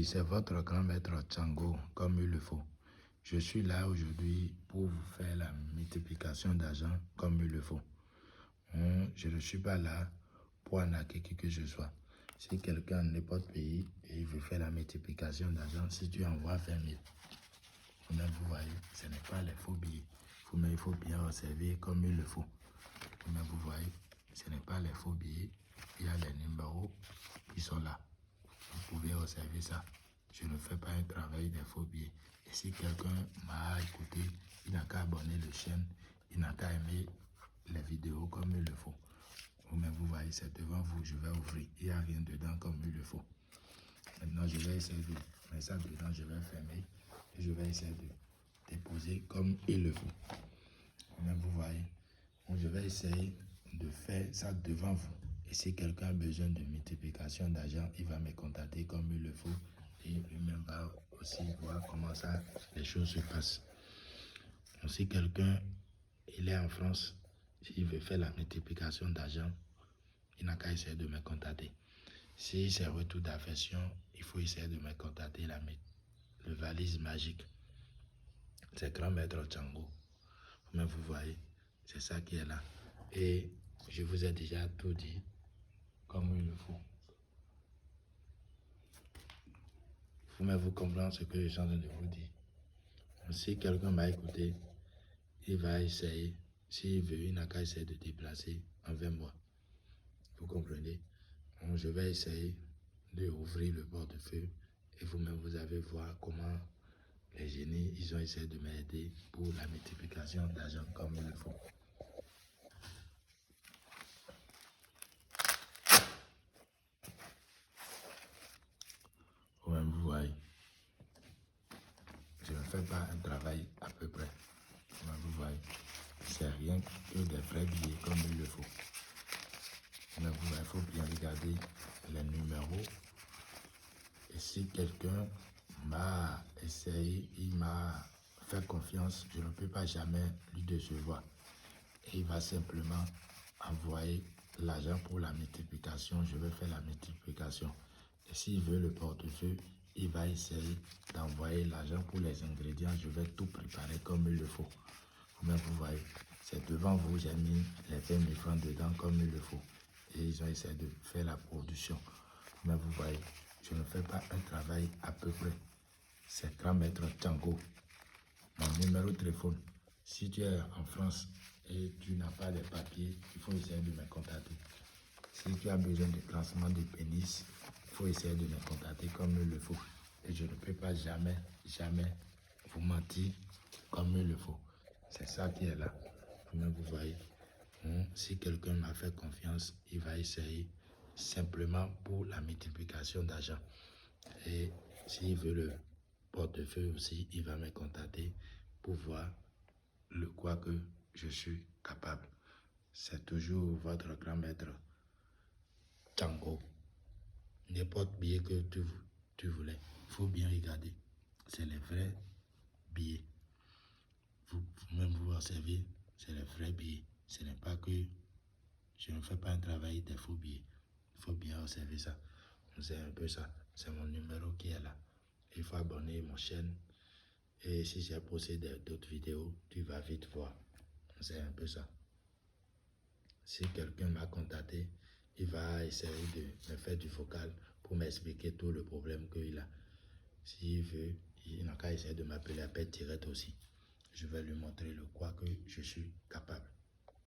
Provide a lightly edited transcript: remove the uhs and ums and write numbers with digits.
Oui, c'est votre grand maître Django, comme il le faut. Je suis là aujourd'hui pour vous faire la multiplication d'argent comme il le faut. Je ne suis pas là pour arnaquer qui que ce soit. Si quelqu'un n'est pas de pays et il veut faire la multiplication d'argent, si tu envoies 20 000, vous voyez, ce n'est pas les faux billets. Il faut bien observer comme il le faut. Vous voyez, ce n'est pas les faux billets. Il y a les numéros qui sont là. Vous pouvez observer ça. Je ne fais pas un travail des faux billets. Et si quelqu'un m'a écouté, il n'a qu'à abonner la chaîne, il n'a qu'à aimer les vidéos comme il le faut. Vous voyez, c'est devant vous, je vais ouvrir. Il n'y a rien dedans comme il le faut. Maintenant, je vais essayer de mettre ça dedans, je vais fermer. Et je vais essayer de déposer comme il le faut. Vous voyez, je vais essayer de faire ça devant vous. Et si quelqu'un a besoin de multiplication d'argent, il va me contacter comme il le faut. Et lui-même va aussi voir comment ça, les choses se passent. Donc, si quelqu'un il est en France, s'il veut faire la multiplication d'argent, il n'a qu'à essayer de me contacter. Si c'est retour d'affection, il faut essayer de me contacter le valise magique. C'est grand maître Django. Mais vous voyez, c'est ça qui est là. Et je vous ai déjà tout dit comme il le faut. Vous comprenez ce que je suis en train de vous dire. Si quelqu'un m'a écouté, il va essayer. S'il veut, il n'a qu'à essayer de déplacer envers moi. Vous comprenez? Donc, je vais essayer d'ouvrir le portefeuille et vous-même, vous allez voir comment les génies, ils ont essayé de m'aider pour la multiplication d'argent comme il le faut. Vous-même, vous voyez. Je ne fais pas un travail à peu près. Vous voyez. C'est rien que des vrais billets comme il le faut. Mais vous voyez, il faut bien regarder les numéros. Et si quelqu'un m'a essayé, il m'a fait confiance, je ne peux pas jamais lui décevoir. Et il va simplement envoyer l'argent pour la multiplication. Je vais faire la multiplication. Et s'il veut le portefeuille, il va essayer d'envoyer l'argent pour les ingrédients. Je vais tout préparer comme il le faut. Mais vous voyez, c'est devant vous, j'ai mis les 20 000 francs dedans comme il le faut. Et ils ont essayé de faire la production. Mais vous voyez, je ne fais pas un travail à peu près. C'est grand maître Django. Mon numéro de téléphone, si tu es en France et tu n'as pas les papiers, il faut essayer de me contacter. Si tu as besoin de classement de pénis, il faut essayer de me contacter comme il le faut. Et je ne peux pas jamais vous mentir comme il le faut. C'est ça qui est là. Vous voyez, si quelqu'un m'a fait confiance, il va essayer simplement pour la multiplication d'argent. Et s'il veut le portefeuille aussi, il va me contacter pour voir le quoi que je suis capable. C'est toujours votre grand maître Django. N'importe billet que tu voulais, il faut bien regarder. C'est les vrais billets. Vous-même vous observez, c'est les vrais billets. Ce n'est pas que je ne fais pas un travail des faux billets. Il faut bien observer ça. C'est un peu ça. C'est mon numéro qui est là. Il faut abonner mon chaîne. Et si j'ai posté d'autres vidéos, tu vas vite voir. C'est un peu ça. Si quelqu'un m'a contacté, il va essayer de me faire du vocal pour m'expliquer tout le problème qu'il a. S'il veut, il n'a qu'à essayer de m'appeler à paix directe aussi. Je vais lui montrer le quoi que je suis capable.